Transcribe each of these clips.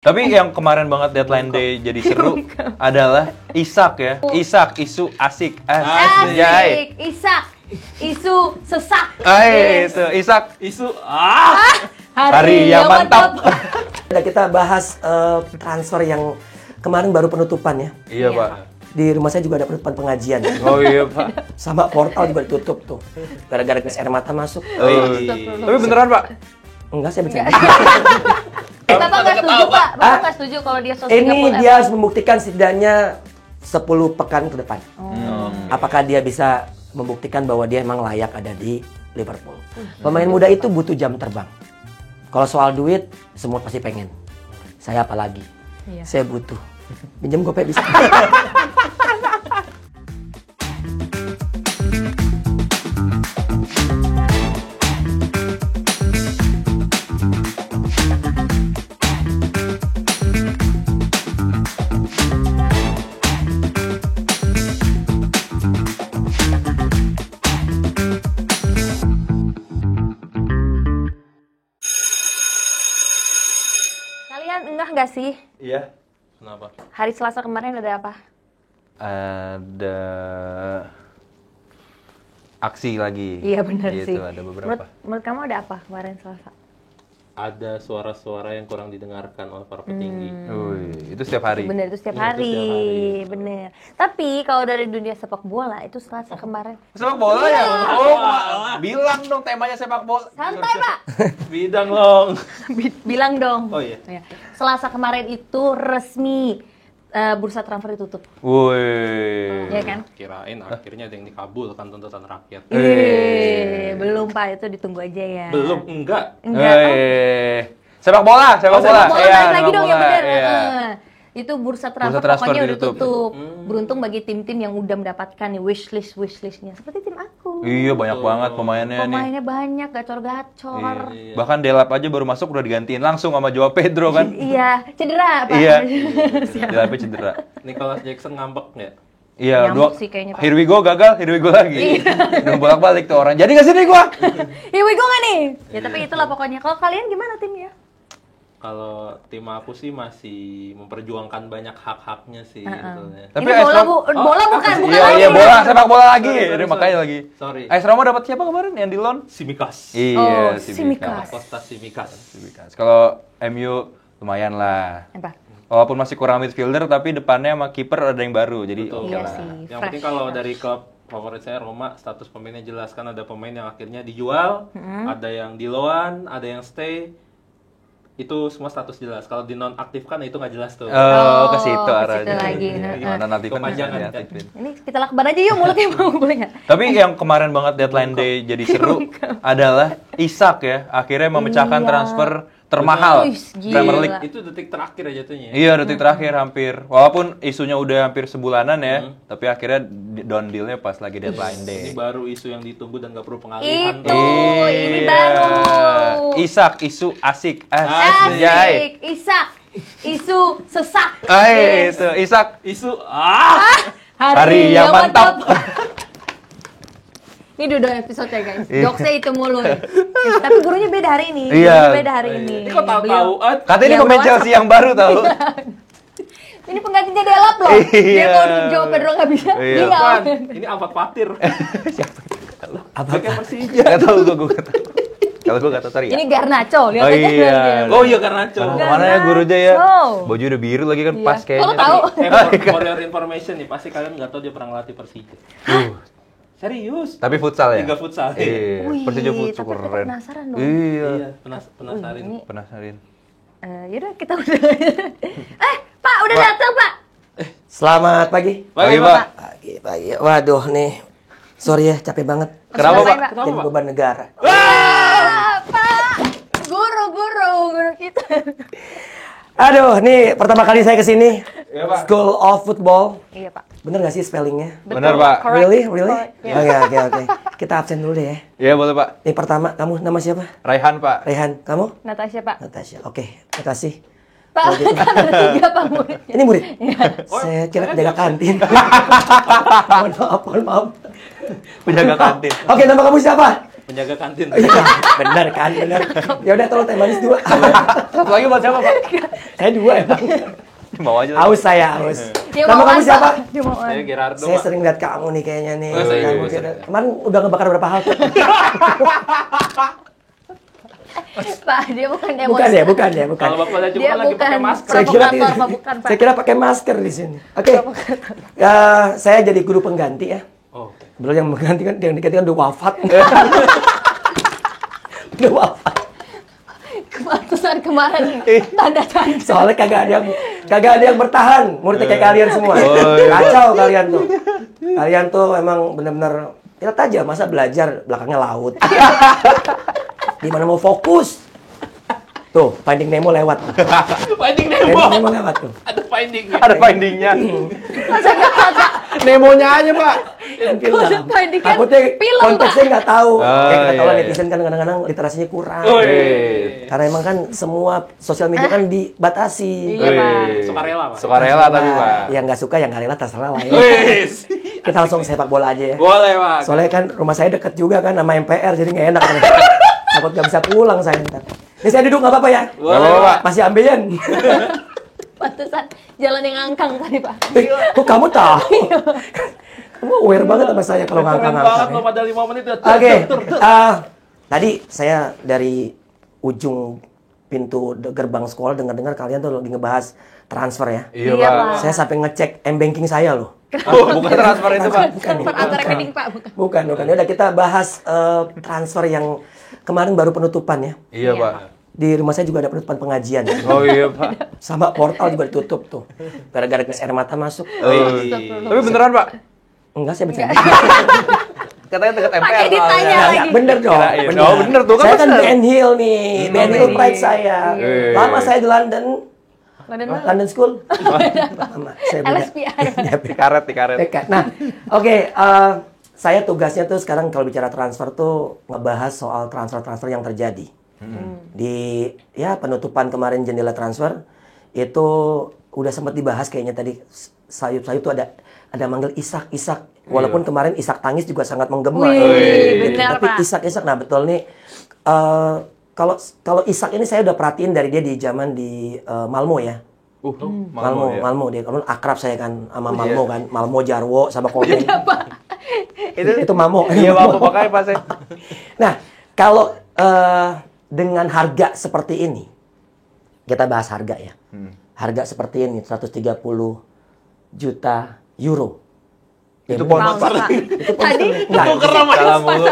Tapi yang kemarin banget deadline day jadi seru adalah Isak ya. Isak, isu asik. Asik, Isak, isu sesak. Itu Isak, Isu hari yang mantap. Kita bahas transfer yang kemarin baru penutupan ya. Iya, Pak. Di rumah saya juga ada penutupan pengajian. Oh iya, Pak. Sama portal juga ditutup tuh. Gara-gara gas air mata masuk. Tapi beneran, Pak? Enggak, saya bercanda. Bapak nggak setuju, Pak? Bapak nggak setuju kalau dia sosial Ini dia harus membuktikan setidaknya 10 pekan ke depan. Apakah dia bisa membuktikan bahwa dia emang layak ada di Liverpool. Pemain muda itu butuh jam terbang. Kalau soal duit, semua pasti pengen. Saya apalagi. Iya. Saya butuh. Pinjam gopay bisa. Kalian enggak nggak sih? Iya. Kenapa? Hari Selasa kemarin ada apa? Ada aksi lagi. Iya benar Gitu, sih. ada beberapa. Menurut kamu ada apa kemarin Selasa? Ada suara-suara yang kurang didengarkan oleh para petinggi. Wih, itu setiap hari. Bener, itu setiap Iya, itu hari. setiap hari. Bener. Tapi kalau dari dunia sepak bola itu Selasa kemarin. Sepak bola ya? Oh, bilang dong temanya sepak bola. Santai, Pak. Bidang long. Bilang dong. Oh iya. Selasa kemarin itu resmi bursa transfer ditutup. Wih. Iya kan? Kirain akhirnya ada yang dikabulkan tuntutan rakyat. Belum, Pak, itu ditunggu aja ya. Belum, enggak. Enggak. Sepak bola, sepak bola. Sepak bola Iya, balik lagi sepak dong ya bola, bener. iya. Itu bursa transfer, Bursa transfer pokoknya udah ditutup. tutup. Beruntung bagi tim-tim yang udah mendapatkan nih wishlist-nya. Seperti tim aku. Iya, banyak banget pemainnya nih. Pemainnya banyak, gacor-gacor. Iya. Bahkan Delap aja baru masuk udah digantiin langsung sama Joao Pedro kan. Iya, cedera, Pak. Iya. Delapnya cedera. Nicholas Jackson ngambek nggak? Iya, Nyambuk sih kayaknya, Pak. Here we go gagal, here we go lagi. Udah bolak-balik tuh orang. Jadi gak sini gua? Here we go nggak nih? Ya tapi itulah pokoknya. Kalau kalian gimana timnya? Kalau tim aku sih masih memperjuangkan banyak hak-haknya sih sebetulnya. Tapi Ini AS bola, Roma- bola bukan Iya, lagi. iya bola, sepak bola lagi. Sorry, Jadi sorry, makanya sorry. lagi. Sorry. AS Roma dapat siapa kemarin yang di loan? Simikas. Oh, si Tsimikas. Costa Simikas. Tsimikas. Kalau MU lumayan lah. Apa? Walaupun masih kurang midfielder tapi depannya sama kiper ada yang baru. Jadi oke Betul. Iya lah. sih. Yang fresh. penting kalau dari klub favorit saya Roma, status pemainnya jelas kan, ada pemain yang akhirnya dijual, ada yang di loan, ada yang stay. Itu semua status jelas. Kalau di nonaktifkan itu nggak jelas tuh. Oh, ke situ ke situ arahnya. lagi. Gimana nanti kan Kepanjangan, bisa kan? diaktifin. Ini kita lakban aja yuk mulutnya mau boleh nggak? Tapi yang kemarin banget deadline day jadi seru adalah Isak ya. Akhirnya memecahkan Iya. transfer termahal Wih, gila. Premier League. Itu detik terakhir aja jatuhnya. Iya, detik terakhir hampir. Walaupun isunya udah hampir sebulanan ya, tapi akhirnya down deal-nya pas lagi deadline day. Ini baru isu yang ditunggu dan nggak perlu pengalihan. Itu, ini baru. Isak, isu asik. Asik, Isak, isu sesak. Itu Isak, Isu hari yang mantap. Ini udah episode ya guys. Jokesnya itu mulu nih. Tapi gurunya beda hari ini. Iya. Gurunya beda hari ini. Ini kok tahu-tahu? Katanya ini Ya, pemain udah Chelsea yang baru tahu. Ini penggantinya Delap loh. Dia Iya. kalau jawab Pedro nggak bisa. Iya. Dia nggak. Bukan, ini Alfat Patir. Apa? Kayak Persija. Gak tahu gue gak tahu. Kalau gue gak tahu sorry ya. Ini Garnacho. Lihat Oh aja. iya. Oh iya karena Oh, mana ya gurunya ya? Garnacho. Baju udah biru lagi kan Iya. pas kayaknya. Kalau tahu. For your information nih, pasti kalian nggak tahu dia pernah ngelatih Persija. Serius? Tapi futsal ya? Tiga futsal. Iya. Wih, Persija tapi futsal kita keren. penasaran dong. Iya. Iya, penasaran. Ini Penasaran. yaudah kita udah. Pak udah datang Pak. Selamat pagi. Pagi, Pak. Pagi. Waduh nih. Sorry ya, capek banget. Kenapa, Ngapain, Pak? Jadi beban negara. Pak, guru kita. Aduh, nih pertama kali saya kesini. Iya, Pak. School of Football. Iya Pak. Bener gak sih spellingnya? Benar, Pak. Correct. Really? Correct, ya. Oke. Kita absen dulu deh ya. Iya boleh Pak. Nih pertama, kamu nama siapa? Raihan Pak. Rehan. Kamu? Natasha Pak. Natasha. Oke, makasih. Pak, kan ada 3 Pak muridnya. Ini murid? Iya. Saya kira penjaga kantin. Mohon maaf. Penjaga kantin. Oke, nama kamu siapa? Penjaga kantin. Iya, benar kan, benar. Ya udah tolong teh manis 2. Satu lagi buat siapa, Pak? Saya 2 emang. Mau aja. Haus saya, haus. Dia Nama mauan, kamu siapa? Pak. Dia mauan. Saya Gerardo, Saya Pak. sering lihat kamu nih kayaknya nih. Oh, serius, Kamu serius. kemarin udah ngebakar berapa hal tuh? Pak, dia bukan emosi. Bukan ya. Kalau Bapak lihat juga Dia lagi pakai bukan masker. provokator, Pak, bukan, Pak. Saya kira pakai masker di sini. Oke. Ya, saya jadi guru pengganti ya. Oh, oke. Belum yang mengganti kan, yang diganti kan udah wafat. Udah wafat. Keputusan kemarin tanda tanda. Soalnya kagak ada yang bertahan. Muridnya kayak kalian semua. Oh, iya. Kacau kalian tuh. Kalian tuh emang bener-bener lihat aja masa belajar belakangnya laut. Gimana mau fokus? Tuh, Finding Nemo lewat. Finding Finding Nemo. Nemo lewat tuh. Ada findingnya. Ada findingnya. Nemonya aja, Pak. Kode finding kan Takutnya film, konteksnya nggak tahu. Ah, Kayak kita tahu lah iya, netizen kan kadang-kadang literasinya kurang. Oh, Karena emang kan semua sosial media kan dibatasi. Iya, Pak. Sukarela, Pak. Sukarela tapi, Pak. Yang nggak suka, yang nggak rela terserah lah ya. Wis. Kita langsung sepak bola aja ya. Boleh, Pak. Soalnya kan rumah saya deket juga kan sama MPR, jadi nggak enak. Takut nggak bisa pulang saya ntar. Ini saya duduk nggak apa-apa ya? Boleh, Nggak apa-apa, Pak. Masih ambeien. Pantesan jalan yang ngangkang tadi, Pak. Kok kamu tahu? Kamu aware banget sama saya kalau Keren ngangkang-ngangkang. banget ya. loh pada 5 menit. Oke, tadi saya dari ujung pintu gerbang sekolah dengar-dengar kalian tuh lagi ngebahas transfer ya. Iya, Iya, Pak. Pak. Saya sampai ngecek m-banking saya loh. Oh, bukan transfer itu, Pak. Transfer antar rekening, Pak, bukan. Bukan. Ya udah kita bahas transfer yang kemarin baru penutupan ya. Iya, Iya. Pak. Di rumah saya juga ada penutupan pengajian. Oh iya, Pak. Sama portal juga ditutup tuh. Gara-gara gas air mata masuk. Tapi beneran, Pak? Enggak, saya bercanda. Katanya dekat MPR. Pakai ditanya Nah, lagi. ya, bener dong. Kirain. Oh, bener tuh, kan Saya kan bener. Ben Hill nih. Ben Hill pride saya. Iya. Lama saya di London. London mana? London School. Lama. Saya beda. LSPR. Di karet. TK. Nah, oke. Saya tugasnya tuh sekarang kalau bicara transfer tuh ngebahas soal transfer-transfer yang terjadi. Di ya penutupan kemarin jendela transfer itu udah sempat dibahas kayaknya tadi sayup-sayup tuh ada manggil Isak. Walaupun kemarin Isak tangis juga sangat menggema. Wih, benar, Tapi Pak. Isak. Nah, betul nih. Kalau Isak ini saya udah perhatiin dari dia di zaman di Malmo ya. Malmo dia kan akrab saya kan sama Malmo kan. Malmo Jarwo sama Komen. itu Mamo. Iya, Pak. Pakai Pak saya. Nah, kalau dengan harga seperti ini, kita bahas harga ya. Harga seperti ini 130 juta euro. Itu Pounds, pound, Pak. Itu Tadi Enggak, salah mulu.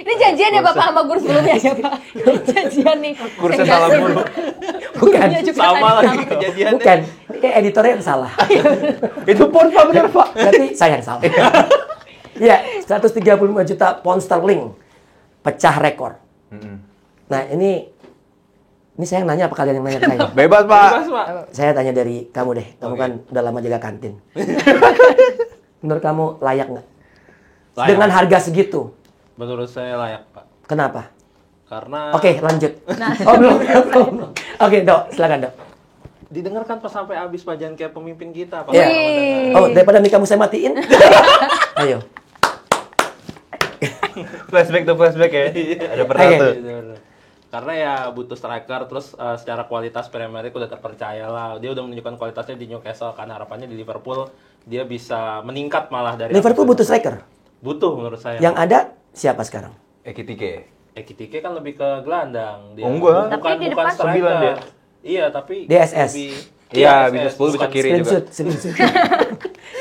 Ini janjian ya Bapak sama guru sebelumnya ya, Pak. Janjian nih. Kursnya Saya salah nggak mulu. Bukan. Iya juga Sama tadi lagi kejadiannya. Bukan. Ini kayak editornya yang salah. Itu pound, Pak, bener, Pak. Berarti saya yang salah. Iya, 135 juta pound sterling. Pecah rekor. Nah, ini saya yang nanya apa kalian yang nanya ke saya? Bebas, Pak. Bebas, Pak. Saya tanya dari kamu deh. Kamu kan udah lama jaga kantin. Menurut kamu layak nggak? Layak. Dengan harga segitu. Menurut saya layak, Pak. Kenapa? Karena Oke, lanjut. Oh, belum. Oke, Dok. Silakan, Dok. didengarkan pas sampai habis Pak, jangan kayak pemimpin kita, Pak. Iya. Wih. Oh, daripada mic kamu saya matiin. Ayo. Flashback ya. Ada pernah Oke. tuh. Karena ya butuh striker, terus secara kualitas Premier League udah terpercaya lah. Dia udah menunjukkan kualitasnya di Newcastle, kan harapannya di Liverpool dia bisa meningkat malah dari Liverpool butuh striker. Butuh menurut saya. Yang ada siapa sekarang? Ekitike. Ekitike kan lebih ke gelandang. Dia Oh, enggak. Bukan, Tapi di bukan depan striker. 9 dia. Iya, tapi DSS. Iya, DSS, bisa 10, bisa bukan kiri. Screenshot, screenshot.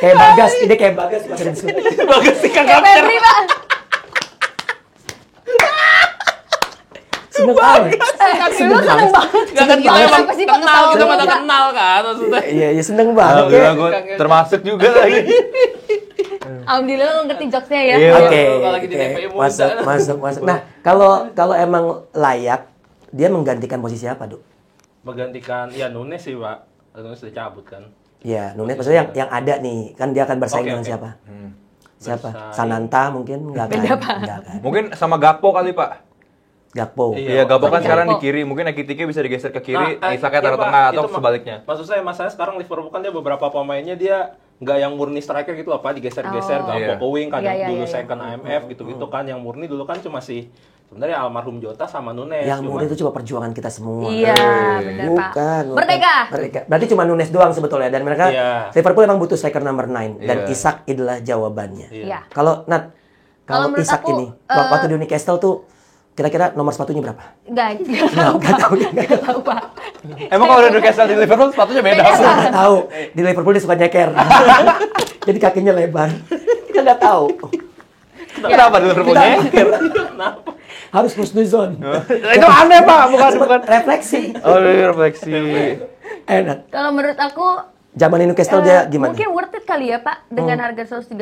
Kayak Bagas, ide kayak Bagas screenshot. Bagus sih Kayak Febri, Pak. Seneng banget. Lu seneng banget. Gak kan kita emang Kenapa sih, Pak, kenal, kita ketawa? pada kenal kan maksudnya. Iya, iya seneng banget. Alhamdulillah Ya. gue termasuk juga lagi. Alhamdulillah lu ngerti jokesnya ya. Iya. Oke, Kalau lagi di oke. DPI muda. masuk. Nah, kalau emang layak, dia menggantikan posisi apa, Duk? Menggantikan ya Nunes sih, Pak. Nunes udah cabut kan. Ya, Nunes maksudnya yang ada nih, kan dia akan bersaing Oke, dengan oke. siapa? Siapa? Bersaing. Sananta mungkin enggak kan? Beda, Pak. Enggak kan? Mungkin sama Gakpo kali, Pak. Gakpo. Iya. Iya, Gakpo kan Gakpo. sekarang di kiri. Mungkin Ekitike bisa digeser ke kiri, Isaknya iya, taruh Pak. tengah atau Itu sebaliknya. Maksud saya, masalahnya sekarang Liverpool kan dia beberapa pemainnya dia nggak yang murni striker gitu loh, Pak. Digeser-geser, Oh. Gakpo Iya. ke wing, kadang Iya, iya, dulu iya. second IMF gitu-gitu kan. Yang murni dulu kan cuma si Sebenarnya almarhum Jota sama Nunes. Yang muda itu cuma perjuangan kita semua. Iya, benar Pak. Bukan. Merdeka. Berarti cuma Nunes doang sebetulnya. Dan mereka, Iya. Liverpool emang butuh striker number 9. Dan Iya. Isak adalah jawabannya. Iya. Kalau Nat, kalau menurut Isak aku, ini, waktu di Newcastle tuh, kira-kira nomor sepatunya berapa? Nggak tahu Pak. Emang kalau udah Newcastle di Liverpool sepatunya beda. Saya nggak tahu. Di Liverpool dia suka nyeker. Jadi kakinya lebar. Kita nggak tahu. Kenapa di Liverpool nyeker? Harus husnuzon. Itu aneh Pak, bukan. Refleksi. Oh, refleksi. Nat. Kalau menurut aku Zaman Newcastle dia gimana? mungkin worth it kali ya Pak dengan harga 130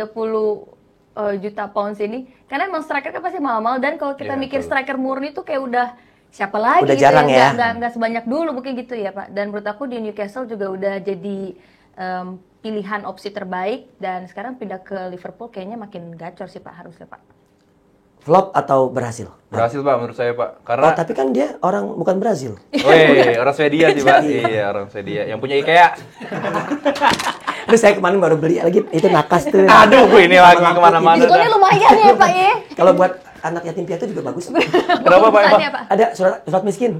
juta pounds ini. Karena emang striker kan pasti mahal-mahal dan kalau kita Iya, mikir betul. striker murni tuh kayak udah siapa lagi Udah gitu jarang ya. Nggak sebanyak dulu mungkin gitu ya Pak. Dan menurut aku di Newcastle juga udah jadi pilihan opsi terbaik dan sekarang pindah ke Liverpool kayaknya makin gacor sih Pak harusnya Pak. Flop atau berhasil? Berhasil Pak menurut saya Pak. Oh, Karena tapi kan dia orang bukan Brazil. orang Swedia sih Pak. Iya, orang Swedia yang punya IKEA. Terus saya kemarin baru beli lagi itu nakas tuh. Aduh, ini lagi kemana-mana. Diskonnya lumayan ya Pak ya. Kalau buat anak yatim piatu juga bagus. Kenapa Pak? Urusannya apa? Ada surat miskin.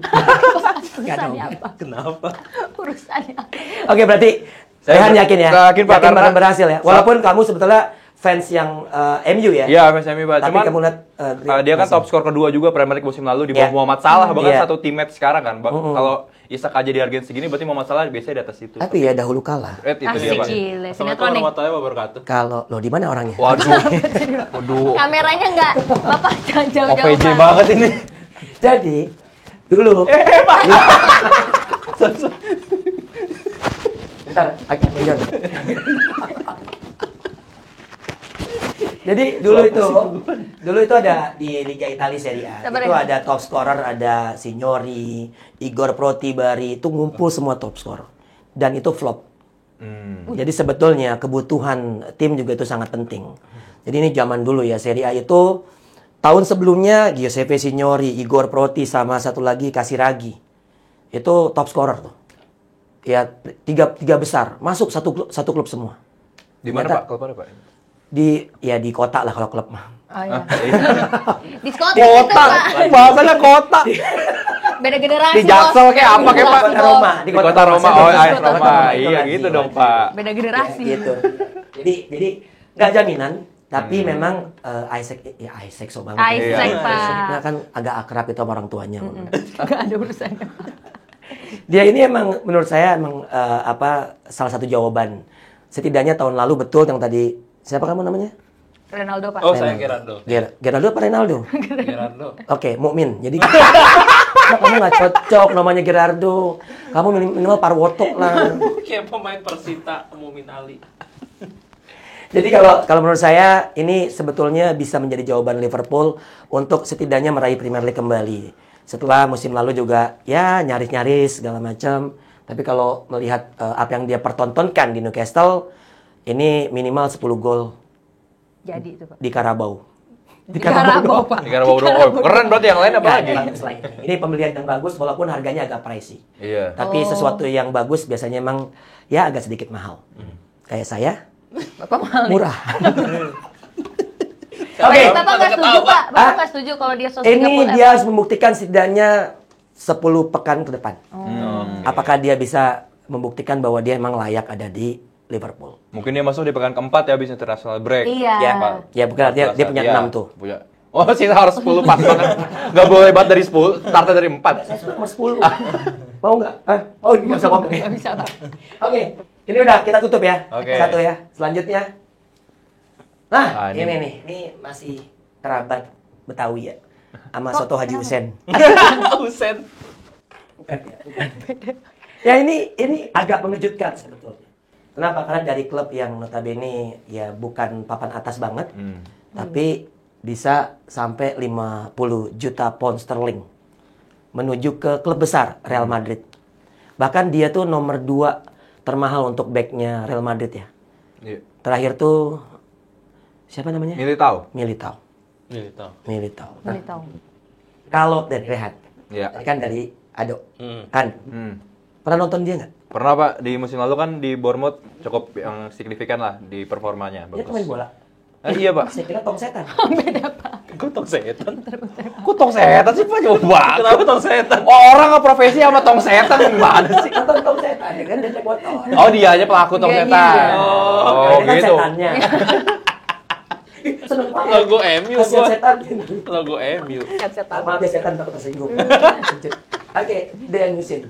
Urusannya apa? Kenapa? Urusannya apa? Oke, berarti Saya Rehan yakin ya? yakin, Pak, karena- bakal berhasil ya. Walaupun kamu sebetulnya fans yang MU ya. Iya, MSMI Pak. Tapi Cuman kamu lihat dia kan top skor kedua juga Premier League musim lalu di bawah Iya. Muhammad Salah, bahkan Iya. satu teammate sekarang kan. Kalau Isak aja dihargain segini berarti Muhammad Salah biasanya di atas itu. Tapi ya dahulu kalah. Itu dia Asik Pak. gile, Assalamualaikum sinetron nih. warahmatullahi wabarakatuh. Kalau lo di mana orangnya? Waduh. Waduh. Kameranya enggak, Bapak jangan jauh-jauh. OVJ Pak. banget ini. Jadi dulu. Bentar, agak menjauh. Jadi dulu itu ada di Liga Italia Serie A. Sabar Itu ya. ada top scorer, ada Signori, Igor Protibari, itu ngumpul semua top scorer. Dan itu flop. Jadi sebetulnya kebutuhan tim juga itu sangat penting. Jadi ini zaman dulu ya, Serie A itu tahun sebelumnya Giuseppe Signori, Igor Proti sama satu lagi Casiraghi. Itu top scorer tuh. Ya tiga besar, masuk satu klub semua. Di mana Ternyata Pak? Klub mana Pak? di kota lah kalau klub mah. Oh iya. Diskon Kota. Bahasanya kota. Beda generasi. Di Jaksel Bos. kayak apa kayak Pak? Kota Roma. Di kota Roma. Oh, AS Kota Roma. itu Iya lagi. gitu dong Pak. Beda generasi. Ya, gitu. Jadi nggak jaminan, tapi memang Isaac so banget. Isaac, Iya. Pak. Nah, kan agak akrab itu sama orang tuanya. Enggak ada urusannya. Dia ini emang menurut saya emang salah satu jawaban. Setidaknya tahun lalu betul yang tadi siapa kamu namanya? Ronaldo Pak. Oh, saya Gerardo. Gerardo apa Ronaldo? Gerardo. Oke, Mukmin. Jadi kamu nggak cocok namanya Gerardo. Kamu minimal Parwoto lah. Kayak pemain Persita, Mumin Ali. Jadi kalau menurut saya ini sebetulnya bisa menjadi jawaban Liverpool untuk setidaknya meraih Premier League kembali. Setelah musim lalu juga ya nyaris-nyaris segala macam. Tapi kalau melihat apa yang dia pertontonkan di Newcastle, ini minimal 10 gol Jadi itu Pak. di Carabao. Di Carabao Pak. Di Carabao dong. Oh, keren berarti yang lain apa lagi? Selain ini pembelian yang bagus walaupun harganya agak pricey. Iya. Tapi sesuatu yang bagus biasanya emang ya agak sedikit mahal. Kayak saya Bapak mahal nih. murah. Oke, Bapak nggak setuju Pak. Bapak nggak setuju kalau dia 130 Ini dia harus membuktikan setidaknya 10 pekan ke depan. Apakah dia bisa membuktikan bahwa dia emang layak ada di Liverpool? Mungkin dia masuk di pekan keempat ya habis international break. Iya. Ya, Pak. ya bukan dia punya Iya, 6 tuh. Punya. Oh, sih harus 10 pas banget. Enggak boleh banget dari 10, startnya dari 4. Saya suka nomor 10. Mau nggak? Oh, nggak bisa ngomong ya? Nggak bisa Pak. Oke, ini udah kita tutup ya. Oke. Satu ya. Selanjutnya. Nah, Ah, ini ini- nih. Ini masih kerabat Betawi ya. Sama soto Haji Husen. Husen. Ya ini agak mengejutkan sebetulnya. Kenapa? Karena dari klub yang notabene ya bukan papan atas banget, tapi bisa sampai 50 juta pound sterling menuju ke klub besar Real Madrid. Bahkan dia tuh nomor 2 termahal untuk backnya Real Madrid ya. Iya. Terakhir tuh siapa namanya? Militao. Militao. Gitu. Militao. Nah, Boleh tahu. kalau dari Rehat, Iya. tadi kan dari Ado, Hmm. kan pernah nonton dia nggak? Pernah Pak, di musim lalu kan di Bournemouth cukup yang signifikan lah di performanya. Dia Bagus. pemain bola. Iya Pak. Saya kira tong setan. Beda Pak. Kok tong setan? Kok tong setan sih Pak? Jauh banget. Kenapa tong setan? Orang nggak profesi sama tong setan gimana sih? Nonton Tong Setan ya kan dia naik motor. Oh dia aja pelaku tong Iya, setan. iya. Oh Ini kan gitu. setannya. Seneng banget. Logo MU Kasihan gua. setan. Logo MU. Maaf ya setan takut tersinggung. Oke, Dan Husin.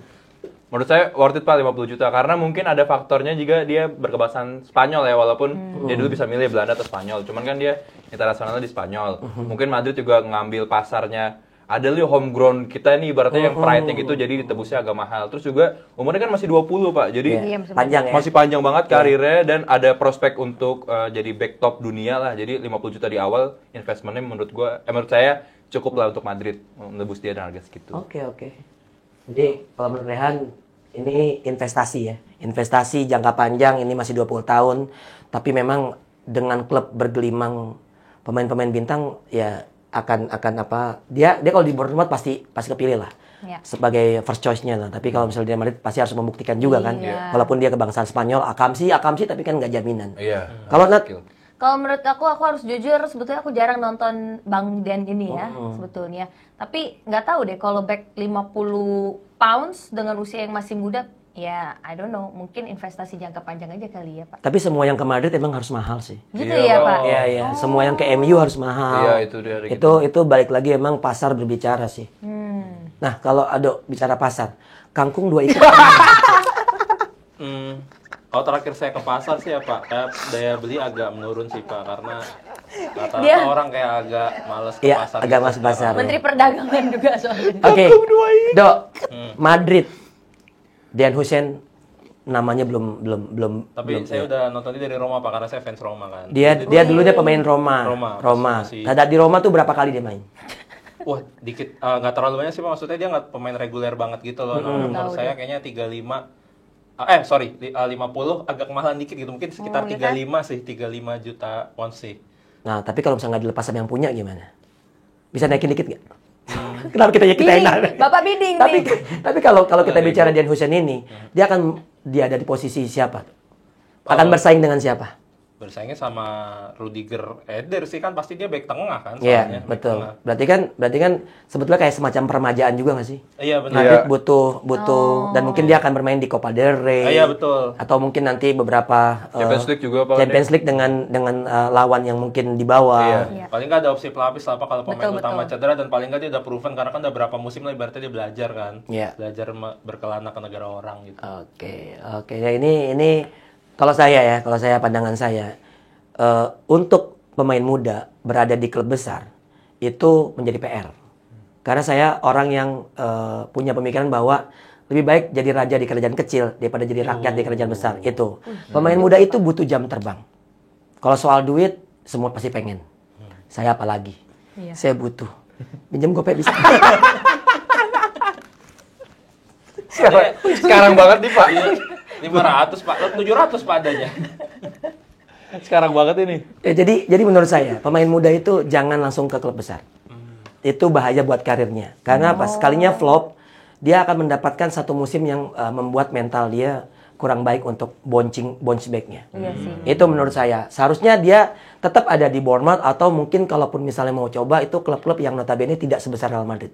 Menurut saya worth it Pak 50 juta karena mungkin ada faktornya juga dia berkebangsaan Spanyol ya walaupun dia dulu bisa milih Belanda atau Spanyol. Cuman kan dia internasionalnya di Spanyol. Mungkin Madrid juga ngambil pasarnya. Ada lihat homegrown kita ini ibaratnya yang pride-nya gitu jadi ditebusnya agak mahal. Terus juga umurnya kan masih 20 Pak. Jadi Iya, Panjang ya. masih panjang banget karirnya dan ada prospek untuk jadi back top dunia lah. Jadi 50 juta di awal investmentnya menurut saya cukup lah untuk Madrid menebus dia dengan harga segitu. Oke. Jadi kalau menurut Rehan ini investasi ya. Investasi jangka panjang ini masih 20 tahun. Tapi memang dengan klub bergelimang pemain-pemain bintang ya akan apa dia kalau di Bournemouth pasti kepilih lah. Ya. Sebagai first choice-nya lah. Tapi kalau misalnya dia Madrid pasti harus membuktikan juga kan. Iya. Walaupun dia kebangsaan Spanyol, Akamsi tapi kan nggak jaminan. Iya. Kalau Nat, Kalau menurut aku harus jujur, sebetulnya aku jarang nonton Bang Den ini ya, sebetulnya. Tapi nggak tahu deh, kalau back 50 pounds dengan usia yang masih muda, ya I don't know, mungkin investasi jangka panjang aja kali ya Pak. tapi semua yang ke Madrid emang harus mahal sih. Gitu Iya, ya Pak? Iya. Semua yang ke MU harus mahal. Iya, itu dia, gitu. Itu balik lagi emang pasar berbicara sih. Nah, kalau ada bicara pasar, kangkung 2 ikat. Kalau terakhir saya ke pasar sih ya Pak, daya beli agak menurun sih Pak karena rata-rata Dia- orang kayak agak males ke Iya, pasar. agak gitu masuk pasar. sekarang. Menteri Perdagangan juga soalnya. Oke. Dok, Madrid. Dan Hussein namanya belum Tapi saya udah nonton ini dari Roma Pak karena saya fans Roma kan. dia dulunya pemain Roma. Roma, masih- Di Roma tuh berapa kali dia main? Wah, dikit nggak terlalu banyak sih Pak, maksudnya dia nggak pemain reguler banget gitu loh. Menurut saya kayaknya 35 50 agak kemahalan dikit gitu. Mungkin sekitar 35 sih, 35 juta pound sih. Nah, tapi kalau misalnya nggak dilepas sama yang punya gimana? Bisa naikin dikit nggak? Kenapa kita yang Bidding, Bapak bidding tapi nih. tapi kalau kita bicara Dian Hussein ini, dia ada di posisi siapa? Akan bersaing dengan siapa? Bersaingnya sama Rudiger Eder sih kan pasti dia back tengah kan Iya, soalnya, back betul. tengah. Berarti kan sebetulnya kayak semacam permajaan juga nggak sih? Iya benar. Madrid butuh dan mungkin dia akan bermain di Copa del Rey. Iya betul. Atau mungkin nanti beberapa Champions League juga Pak. Champions League dengan lawan yang mungkin di bawah. Iya. Paling nggak ada opsi pelapis lah Pak kalau pemain Betul, utama betul. cedera dan paling nggak dia udah proven karena kan udah berapa musim lah ibaratnya dia belajar kan. Iya. Belajar berkelana ke negara orang gitu. Oke. Ya ini kalau saya pandangan saya untuk pemain muda berada di klub besar itu menjadi PR. Karena saya orang yang punya pemikiran bahwa lebih baik jadi raja di kerajaan kecil daripada jadi rakyat di kerajaan besar. Itu pemain muda itu butuh jam terbang. Kalau soal duit semua pasti pengen. Saya apalagi. Iya. Saya butuh. Pinjam gopay bisa. Sekarang banget nih Pak. 500 Pak, 700 Pak adanya. Sekarang banget ini. Ya, jadi menurut saya pemain muda itu jangan langsung ke klub besar. Itu bahaya buat karirnya. Karena pas sekalinya flop, dia akan mendapatkan satu musim yang membuat mental dia kurang baik untuk bounce back-nya. Iya sih. Itu menurut saya. Seharusnya dia tetap ada di Bournemouth atau mungkin kalaupun misalnya mau coba itu klub-klub yang notabene tidak sebesar Real Madrid.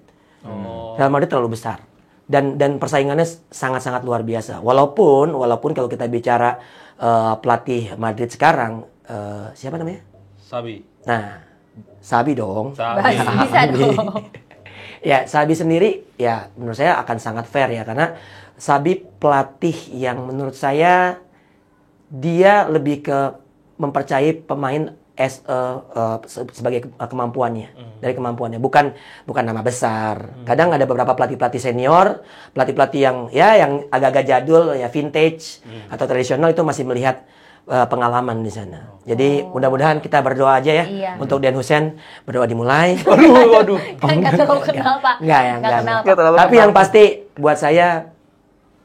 Real Madrid terlalu besar. Dan persaingannya sangat-sangat luar biasa. Walaupun kalau kita bicara pelatih Madrid sekarang siapa namanya? Sabi. Nah, Sabi dong. Sabi. Bisa dong. Ya, Sabi sendiri ya menurut saya akan sangat fair ya karena Sabi pelatih yang menurut saya dia lebih ke mempercayai pemain sebagai kemampuannya, dari kemampuannya, bukan nama besar. Kadang ada beberapa pelatih senior, pelatih yang agak-agak jadul ya vintage atau tradisional itu masih melihat pengalaman di sana. Jadi mudah-mudahan kita berdoa aja ya Iya. untuk Dan Hussein, berdoa dimulai. Waduh. Kan nggak terlalu kenal Pak. Enggak kenal Pak. terlalu Tapi yang pasti buat saya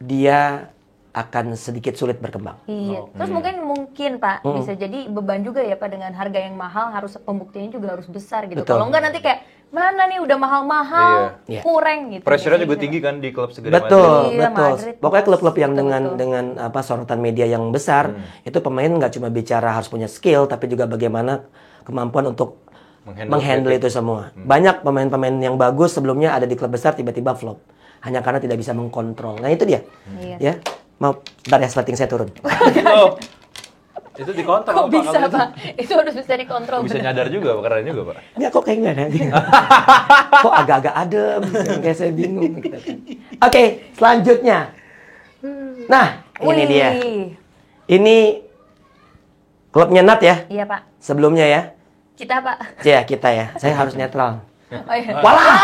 dia akan sedikit sulit berkembang. Iya. Terus mungkin Pak bisa jadi beban juga ya Pak dengan harga yang mahal harus pembuktiannya juga harus besar gitu. Betul. Kalau enggak nanti kayak mana nih udah mahal-mahal Iya. kurang gitu. Pressure-nya juga Biasanya tinggi kan di klub segede Betul, Iya, betul. Madrid, Pokoknya Bos. klub-klub yang Betul, dengan sorotan media yang besar itu pemain nggak cuma bicara harus punya skill tapi juga bagaimana kemampuan untuk menghandle itu semua. Banyak pemain-pemain yang bagus sebelumnya ada di klub besar tiba-tiba flop. Hanya karena tidak bisa mengkontrol. Nah itu dia. Iya. Ya, mau bentar ya slating saya turun. Oh, itu dikontrol Kok bisa, kalau Pak? Itu harus bisa dikontrol. Bisa bener. nyadar juga, Pak. Keren juga, Pak. Enggak kok kayak enggak ada. Kok agak-agak adem, kayak saya bingung gitu kan. Oke, selanjutnya. Nah, ini Wih. dia. Ini klubnya Nat ya, Iya, Pak. sebelumnya ya. Kita, Pak. Ya, kita ya. Saya harus netral. Oh, iya. Walah,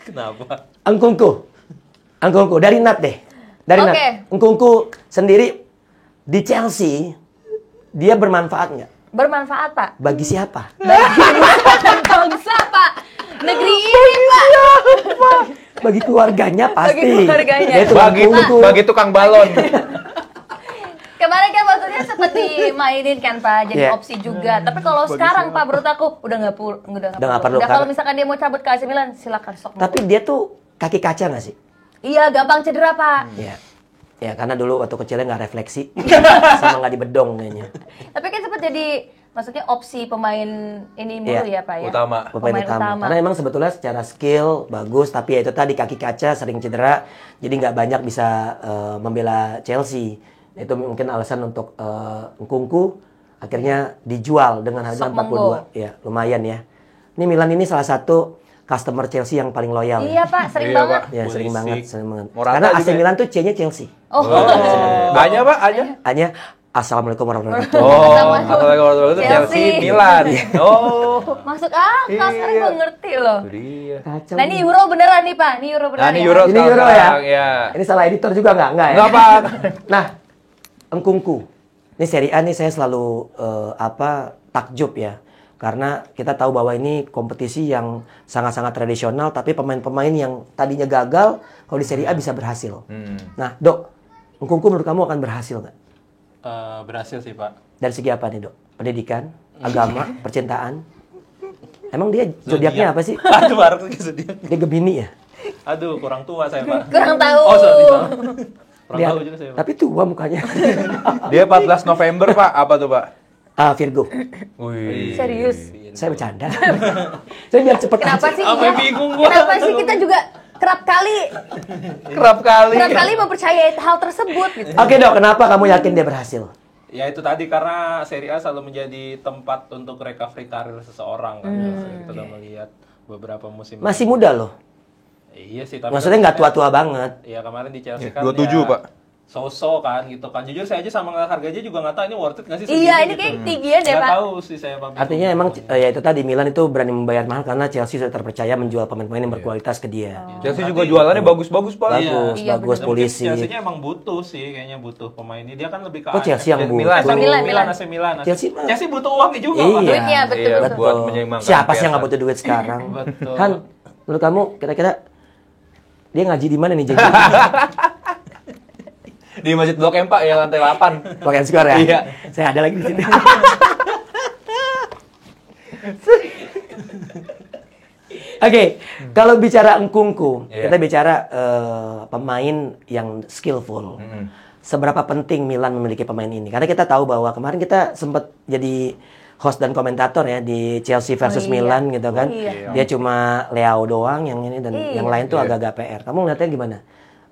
Kenapa? Engkungku dari Nat deh. Dari Nat. Oke. Engkungku sendiri di Chelsea dia bermanfaat nggak? Bermanfaat, Pak. Bagi siapa? Bangsa, Pak. Negeri ini, Pak. Bagi keluarganya pasti. Bagi keluarganya. Yaitu Bagi Engkungku. bagi tukang balon. Kemarin kan maksudnya sempat dimainin kan, Pak, jadi Iya. opsi juga. Tapi kalau sekarang, Pak, menurut aku udah nggak perlu. Udah kalau misalkan dia mau cabut ke AC Milan, silakan sok. Tapi dia tuh kaki kaca nggak sih? Iya, gampang cedera, Pak. Iya. Ya karena dulu waktu kecilnya nggak refleksi, sama nggak dibedong kayaknya. Tapi kan sempat jadi maksudnya opsi pemain ini mulu Iya, ya, Pak ya. Utama. Pemain utama. Karena emang sebetulnya secara skill bagus, tapi ya itu tadi kaki kaca sering cedera, jadi nggak banyak bisa membela Chelsea. Itu mungkin alasan untuk Nkunku akhirnya dijual dengan harga Sok 42. Ya, lumayan ya. Ini Milan ini salah satu customer Chelsea yang paling loyal. Iya, Pak, sering Iya, banget. Pak. Ya, sering Berisik. banget, sering banget. Morata Karena AC juga ya? Milan tuh C-nya Chelsea. Oh. Aja, Pak, aja. Hanya Assalamualaikum warahmatullahi wabarakatuh. Oh, Assalamualaikum. Assalamualaikum warahmatullahi wabarakatuh. Chelsea, Chelsea. Milan. Oh. Masuk akal, sekarang Iya. gue ngerti loh. Itu dia. Kacau. Nah, ini Euro beneran nih, Pak. Ini Euro beneran. Nah, ini ya? Euro Ini Euro ya? sekarang, ya. Ini salah editor juga nggak ya? Enggak, Pak. Nah, Engkungku. Ini Serie A nih saya selalu takjub ya. Karena kita tahu bahwa ini kompetisi yang sangat-sangat tradisional, tapi pemain-pemain yang tadinya gagal, kalau di Serie A bisa berhasil. Nah, Dok, Engkungku menurut kamu akan berhasil nggak? Berhasil sih, Pak. Dari segi apa nih, Dok? Pendidikan, agama, percintaan? Emang dia zodiaknya apa sih? Aduh, baru kesedihan. Dia Gemini ya? Aduh, kurang tua saya, Pak. Kurang tahu. Oh, sorry, salah. Kurang Dia- tahu juga saya, Pak. tapi tua mukanya. Dia 14 November, Pak. Apa tuh, Pak? Virgo. Wih. Serius. Saya bercanda. Saya biar cepet Kenapa aja. sih? Apa ya? bingung gua? Kenapa sih kita juga kerap kali mempercayai hal tersebut gitu. Oke, Dok, kenapa kamu yakin dia berhasil? Ya itu tadi karena Serie A selalu menjadi tempat untuk recovery karir seseorang kan. Kita udah melihat beberapa musim. Masih muda loh. Iya sih, tapi Maksudnya nggak tua-tua banget. Iya, kemarin di Chelsea kan 27, ya, Pak. So-so kan gitu kan. Jujur saya aja sama ngeliat harganya juga nggak tahu ini worth it nggak sih Iya, segini ini gitu. kayak tinggian deh, Nggak Pak. tahu sih saya, Pak. Artinya emang ya itu tadi Milan itu berani membayar mahal karena Chelsea sudah terpercaya menjual pemain-pemain yang berkualitas ke dia. Chelsea juga jualannya bagus-bagus, Pak. Bagus, Iya, bagus Dan polisi. mungkin Chelsea-nya emang butuh sih, kayaknya butuh pemain ini. Dia kan lebih ke Kok Chelsea yang Milan. butuh? Milan. AC Milan. Chelsea mah- Chelsea butuh uangnya juga, Pak. Iya. Duitnya, betul, Iya, betul. buat menyeimbangkan Siapa sih yang nggak PSR. butuh duit sekarang? Betul. Han, menurut kamu kira-kira dia ngaji di mana nih jadi? Di Masjid Blok M, Pak, yang lantai 8. Pakai skor ya? Iya. Saya ada lagi di sini. Oke, kalau bicara Engkungku, Iya. kita bicara pemain yang skillful. Seberapa penting Milan memiliki pemain ini? Karena kita tahu bahwa kemarin kita sempat jadi host dan komentator ya di Chelsea versus Oh, iya. Milan gitu kan. Iya. Dia cuma Leao doang yang ini dan Iya. yang lain tuh Iya. agak-agak PR. Kamu ngeliatnya gimana?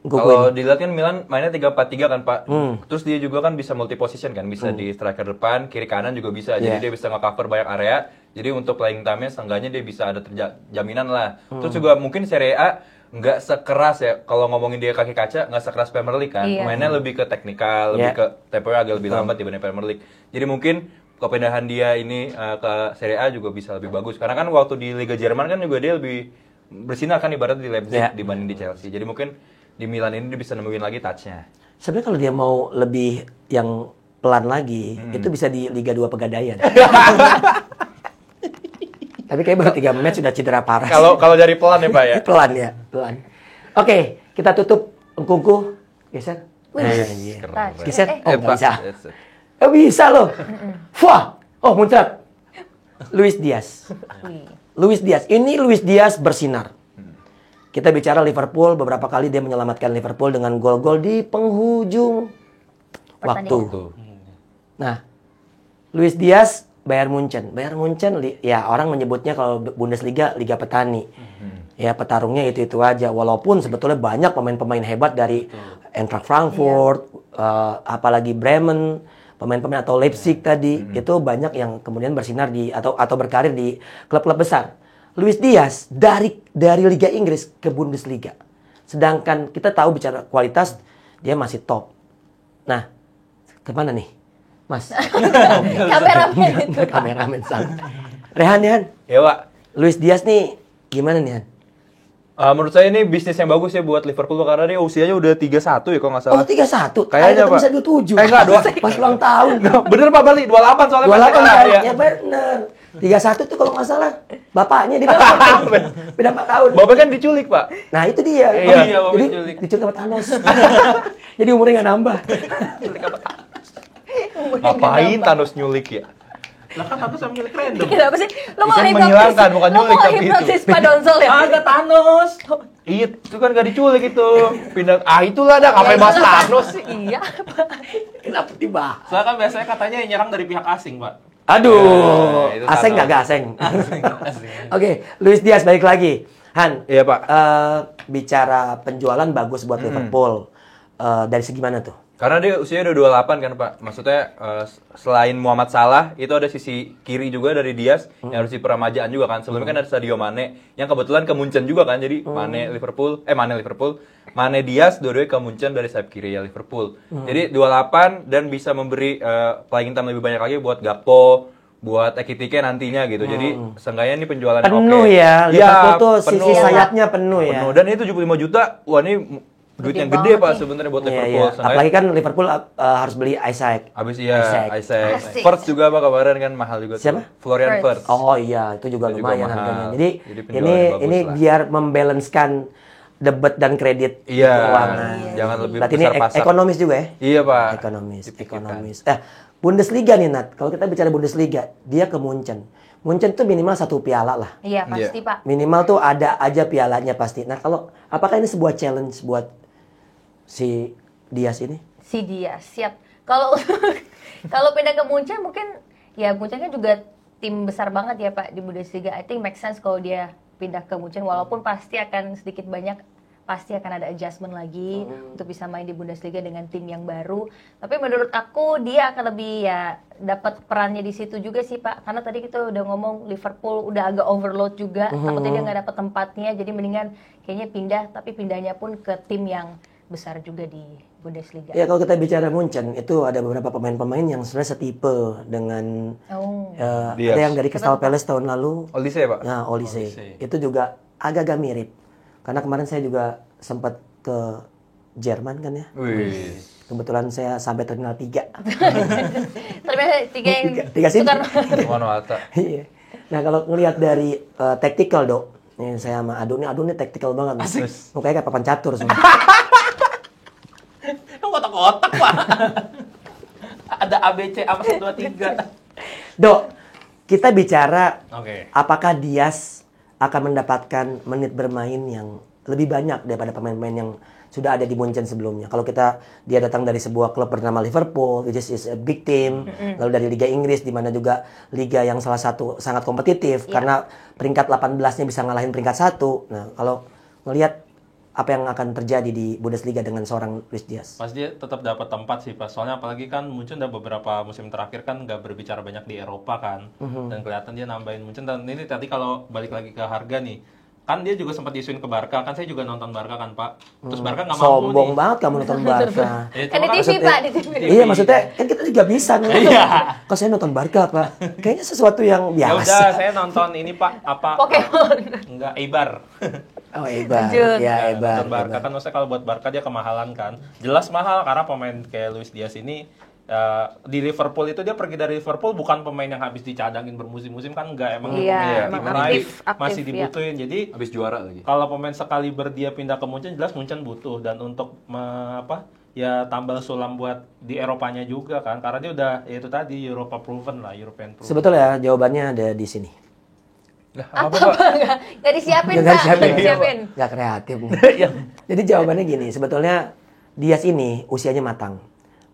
Engkungku Kalau ini. dilihat kan Milan mainnya 3-4-3 kan, Pak. Terus dia juga kan bisa multi position kan, bisa di striker depan, kiri kanan juga bisa. Jadi Iya. dia bisa nge-cover banyak area. Jadi untuk playing time-nya seenggaknya dia bisa ada jaminan lah. Terus juga mungkin Serie A nggak sekeras ya, kalau ngomongin dia kaki kaca nggak sekeras Premier League kan. Iya. Mainnya lebih ke teknikal, lebih Iya. ke temponya agak lebih lambat dibanding Premier League. Jadi mungkin kepindahan dia ini ke Serie A juga bisa lebih bagus. Karena kan waktu di Liga Jerman kan juga dia lebih bersinar kan ibaratnya di Leipzig Iya. dibanding di Chelsea. Jadi mungkin di Milan ini dia bisa nemuin lagi touch-nya. Sebenarnya kalau dia mau lebih yang pelan lagi, itu bisa di Liga 2 Pegadaian. Tapi kayak baru 3 match sudah cedera parah. Kalau dari pelan ya, Pak ya. Pelan ya, pelan. Oke, kita tutup Engkungku. Geser. Wih, Iya. touch. Geser. Oh, nggak Pak. bisa. Bisa loh. Wah. Oh, muncrat. Luis Diaz. Wih. Luis Diaz. Ini Luis Diaz bersinar. Kita bicara Liverpool, beberapa kali dia menyelamatkan Liverpool dengan gol-gol di penghujung waktu. Pertandingan. Nah, Luis Diaz, Bayern Munchen. Bayern Munchen, ya orang menyebutnya kalau Bundesliga, Liga Petani. Ya petarungnya itu aja. Walaupun sebetulnya banyak pemain-pemain hebat dari Eintracht Frankfurt, apalagi Bremen, pemain-pemain atau Leipzig tadi, itu banyak yang kemudian bersinar atau berkarir di klub-klub besar. Luis Diaz dari Liga Inggris ke Bundesliga. Sedangkan kita tahu bicara kualitas, dia masih top. Nah, kemana nih, Mas? Kameramen itu. Kameramen santai. Rehan, Ya, Pak. Luis Diaz nih gimana nih, Han? Menurut saya ini bisnis yang bagus ya buat Liverpool karena dia usianya udah 31 ya kalau nggak salah. Oh, 31. Kayaknya, Pak. Bisa 27. Enggak, Pas ulang tahun. Bener Pak Bali, 28 soalnya. 28 kan kan? ya. Ya bener. 31 tuh kalau nggak salah bapaknya dia beda 4 tahun. Bapak kan diculik, Pak. Nah, itu dia. Iya, Bapak Jadi diculik. diculik sama Thanos. Jadi umurnya nggak nambah. Ngapain Thanos nyulik ya? Lah kan Thanos sama milik random. Kenapa sih? Lo mau Kan hipnotis? menghilangkan, bukan Lo nyulik, mau tapi itu. hipnotis Pak Donsol ya? Ada Thanos. Itu kan gak diculik itu. Pindah itulah dah ngapain bahas Thanos sih. Iya. Kenapa dibahas? Soalnya kan biasanya katanya yang nyerang dari pihak asing, Pak. Aduh, Ya, itu aseng Thanos. nggak aseng. Oke, Luis Diaz balik lagi. Han, Iya, Pak. bicara penjualan bagus buat Liverpool. Dari segi mana tuh? Karena dia usianya udah 28 kan, Pak. Maksudnya selain Muhammad Salah, itu ada sisi kiri juga dari Diaz yang harus diperamajaan juga kan. Sebelumnya kan ada Sadio Mane yang kebetulan ke Munchen juga kan. Jadi Mane Liverpool, Mane Diaz dua-duanya ke Munchen dari sayap kiri ya Liverpool. Jadi 28 dan bisa memberi playing time lebih banyak lagi buat Gakpo, buat Ekitike nantinya gitu. Jadi seenggaknya ini penjualan Penuh oke. ya, Liverpool tuh sisi penuh. sayapnya penuh ya. Dan ini 75 juta, wah ini duit yang Gede gede banget Pak sih. sebenarnya buat Iya, Liverpool. iya. Seenggaknya- Apalagi kan Liverpool harus beli Isaac. Abis Isaac. Isaac. Asik. First juga apa kemarin kan mahal juga tuh. Siapa? Florian First. First. Oh iya, itu juga Itu juga lumayan mahal. harganya. Jadi penjualannya ini bagus lah. biar membalanskan debit dan kredit Iya. keuangan. Jangan lebih Berarti ini besar pasak. ekonomis juga ya? Iya, Pak. Ekonomis. Bundesliga nih, Nat. Kalau kita bicara Bundesliga, dia ke Munchen. Munchen tuh minimal 1 piala lah. Iya, pasti Pak. Minimal tuh ada aja pialanya pasti. Nah, apakah ini sebuah challenge buat si Diaz ini? Si dia siap. Kalau kalau pindah ke Munchen mungkin ya Munchen kan juga tim besar banget ya Pak di Bundesliga. I think make sense kalau dia pindah ke Munchen walaupun pasti akan sedikit banyak pasti akan ada adjustment lagi untuk bisa main di Bundesliga dengan tim yang baru. Tapi menurut aku dia akan lebih ya dapat perannya di situ juga sih Pak. Karena tadi kita udah ngomong Liverpool udah agak overload juga. Takutnya dia nggak dapat tempatnya. Jadi mendingan kayaknya pindah. Tapi pindahnya pun ke tim yang besar juga di Bundesliga. Ya kalau kita bicara Munchen, itu ada beberapa pemain-pemain yang sebenarnya setipe dengan Oh. Diaz. ada yang dari Crystal Palace tahun lalu. Olise, Pak. Nah, Olise. Itu juga agak-agak mirip. Karena kemarin saya juga sempat ke Jerman kan ya. Wih. Kebetulan saya sampai terminal 3. Ternyata tiga yang Tiga sini. tukar- Manwata. Iya. Nah, kalau ngelihat dari tactical, Dok. Nih saya sama Adu nih tactical banget. Mukanya kayak papan catur semua. Kan kotak-kotak, Pak. Ada ABC sama 1 2 3. Dok, kita bicara Oke. apakah Diaz akan mendapatkan menit bermain yang lebih banyak daripada pemain-pemain yang sudah ada di Munchen sebelumnya. Kalau dia datang dari sebuah klub bernama Liverpool, which is a big team, lalu dari Liga Inggris di mana juga liga yang salah satu sangat kompetitif karena peringkat 18-nya bisa ngalahin peringkat 1. Nah, kalau ngelihat apa yang akan terjadi di Bundesliga dengan seorang Luis Diaz? Pas dia tetap dapat tempat sih, Pak. Soalnya apalagi kan Munchen udah beberapa musim terakhir kan nggak berbicara banyak di Eropa kan. Dan kelihatan dia nambahin Munchen. Dan ini tadi kalau balik lagi ke harga nih, kan dia juga sempat diisuin ke Barca. Kan saya juga nonton Barca kan, Pak. Terus Barca nggak mampu Sombong nih. banget kamu nonton Barca. Ya, Kan di cuma TV Pak, di TV. Iya, maksudnya kan kita juga bisa nonton. Iya. Kalau saya nonton Barca, Pak, kayaknya sesuatu yang Ya biasa. udah, saya nonton ini, Pak. Apa? Pokemon. Enggak, Eibar. Oh, Eibar. Lanjut. Ya, Eibar. Nonton Barca kan maksudnya kalau buat Barca dia kemahalan kan. Jelas mahal karena pemain kayak Luis Diaz ini di Liverpool itu dia pergi dari Liverpool bukan pemain yang habis dicadangin bermusim-musim kan enggak emang Iya, pemain emang tim lain aktif, masih ya. dibutuhin. Jadi Habis juara lagi. kalau pemain sekaliber dia pindah ke Munchen jelas Munchen butuh dan untuk ya tambal sulam buat di Eropanya juga kan karena dia udah ya itu tadi Europa proven lah, European proven. Sebetulnya jawabannya ada di sini. Lah, Apa apa, Pak? Pak? Nggak disiapin Nggak Pak, disiapin. nggak disiapin. Nggak kreatif. Jadi jawabannya gini, sebetulnya Diaz ini usianya matang.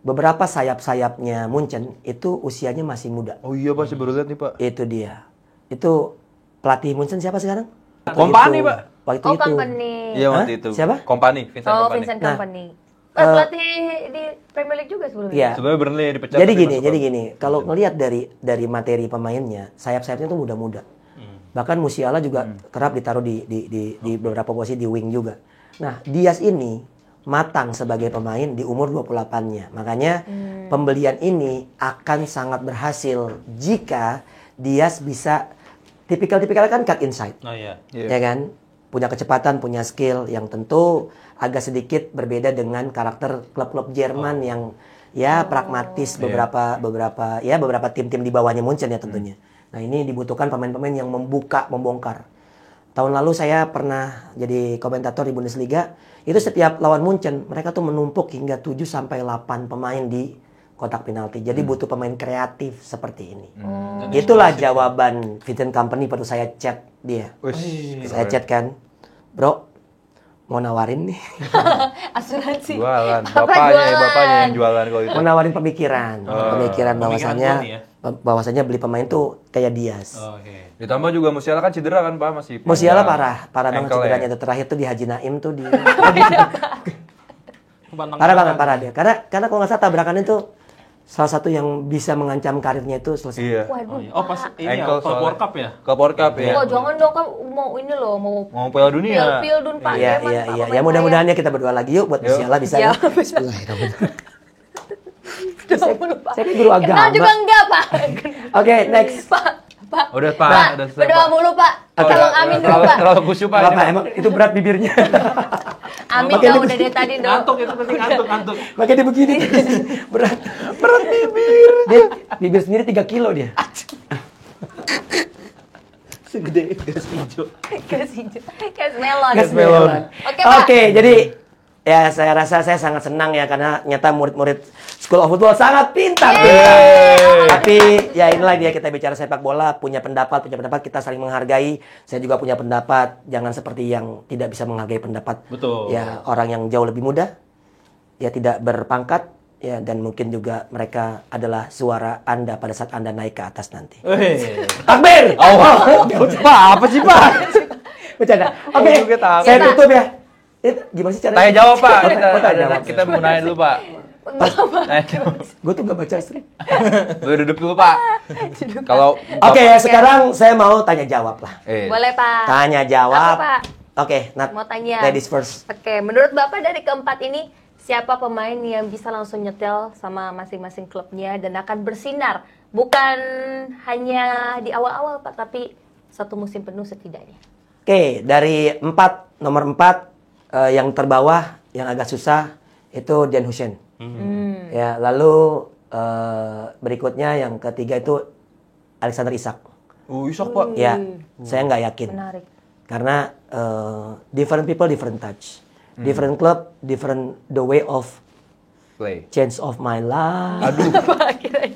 beberapa sayap-sayapnya Munchen itu usianya masih muda. Oh iya Pak, saya baru lihat nih Pak. Itu dia. Itu pelatih Munchen siapa sekarang? Kompany, Pak. Waktu Oh, itu. Company. Iya waktu Hah? itu. Siapa? Kompany, Vincent Oh, Kompany. Vincent Nah, Company. Pelatih di Premier League juga sebelumnya. Iya. Sebenarnya Burnley dipecat. Jadi tapi gini, masuk jadi Pak. gini. Kalau ngelihat dari materi pemainnya, sayap-sayapnya tuh muda-muda. Bahkan Musiala juga kerap ditaruh di beberapa posisi di wing juga. Nah, Diaz ini matang sebagai pemain di umur 28-nya. Makanya pembelian ini akan sangat berhasil jika Diaz bisa tipikal-tipikal kan cut inside. Oh iya. Ya kan? Punya kecepatan, punya skill yang tentu agak sedikit berbeda dengan karakter klub-klub Jerman yang ya pragmatis beberapa tim-tim di bawahnya Munchen ya tentunya. Nah, ini dibutuhkan pemain-pemain yang membongkar. Tahun lalu saya pernah jadi komentator di Bundesliga. Itu setiap lawan Munchen, mereka tuh menumpuk hingga 7 sampai 8 pemain di kotak penalti. Jadi butuh pemain kreatif seperti ini. Itulah jawaban Vincent Kompany perlu saya chat dia. Saya chat kan, bro, mau nawarin nih. Asuransi. Jualan. Apa Bapaknya jualan? yang jualan kalau itu. Mau nawarin pemikiran bahwasanya Kompany ya? bahwasanya beli pemain tuh kayak Diaz. Oh, oke. Ditambah juga Musiala kan cedera kan Pak, masih. Musiala parah banget Ankle cederanya. ya? Itu terakhir tuh di Haji Naim tuh di Pantang parah dia. Karena kalau nggak salah tabrakan itu salah satu yang bisa mengancam karirnya itu selesai. Iya. Waduh. Oh pas ini ya, Ankle Club soalnya. World Cup ya? Club World Cup ya. Oh, jangan dong, kan mau ini loh, mau Mau Piala Dunia. Pildun Pak. Iya. Ya mudah-mudahan ya kita berdoa lagi yuk buat Yuk. Musiala bisa. Ya, ya. Bismillahirrahmanirrahim. Pak. Saya kan guru agama. Kenal juga enggak, Pak? Oke, next. Pak. Udah Pak, Pak, udah selesai, berdoa Pak. mulu, Pak. Tolong amin dulu, Pak. Terlalu khusyuk Pak. ini, Bapak Pak. emang itu berat bibirnya. Amin dong udah dari tadi dong. Ngantuk itu penting ngantuk. Makanya dia begini. berat bibir. Dia bibir sendiri 3 kilo dia. Segede gas hijau. Kayak melon. Gas melon. Oke, Pak. Oke, jadi ya saya rasa saya sangat senang ya karena nyata murid-murid School of Football sangat pintar. Tapi ya inilah dia kita bicara sepak bola, punya pendapat kita saling menghargai. Saya juga punya pendapat, jangan seperti yang tidak bisa menghargai pendapat. Betul. Ya orang yang jauh lebih muda, ya tidak berpangkat, ya dan mungkin juga mereka adalah suara Anda pada saat Anda naik ke atas nanti. Takbir! Pak, apa sih Pak? Bercanda. Oke, Oh, juga takut. saya Ya, Pak. tutup ya. Gimana sih caranya? Tanya jawab Pak. Tanya jawab. Kita mau nanya dulu Pak. Tanya jawab. Gue tuh gak baca strip. Lu duduk dulu Pak. Kalau Oke, sekarang saya mau tanya jawab lah. Boleh, Pak. Tanya jawab. Apa, Pak? Oke, Nat. Mau tanya. Ladies first. Oke, menurut Bapak dari keempat ini, siapa pemain yang bisa langsung nyetel sama masing-masing klubnya dan akan bersinar? Bukan hanya di awal-awal, Pak, tapi satu musim penuh setidaknya. Oke, dari nomor 4 yang terbawah, yang agak susah, itu Dan Hussein. Ya, lalu berikutnya yang ketiga itu Alexander Isak. Isak Pak. Ya, saya nggak yakin. Menarik. Karena different people, different touch. Different club, different the way of Play. change of my life. Pak, kirain.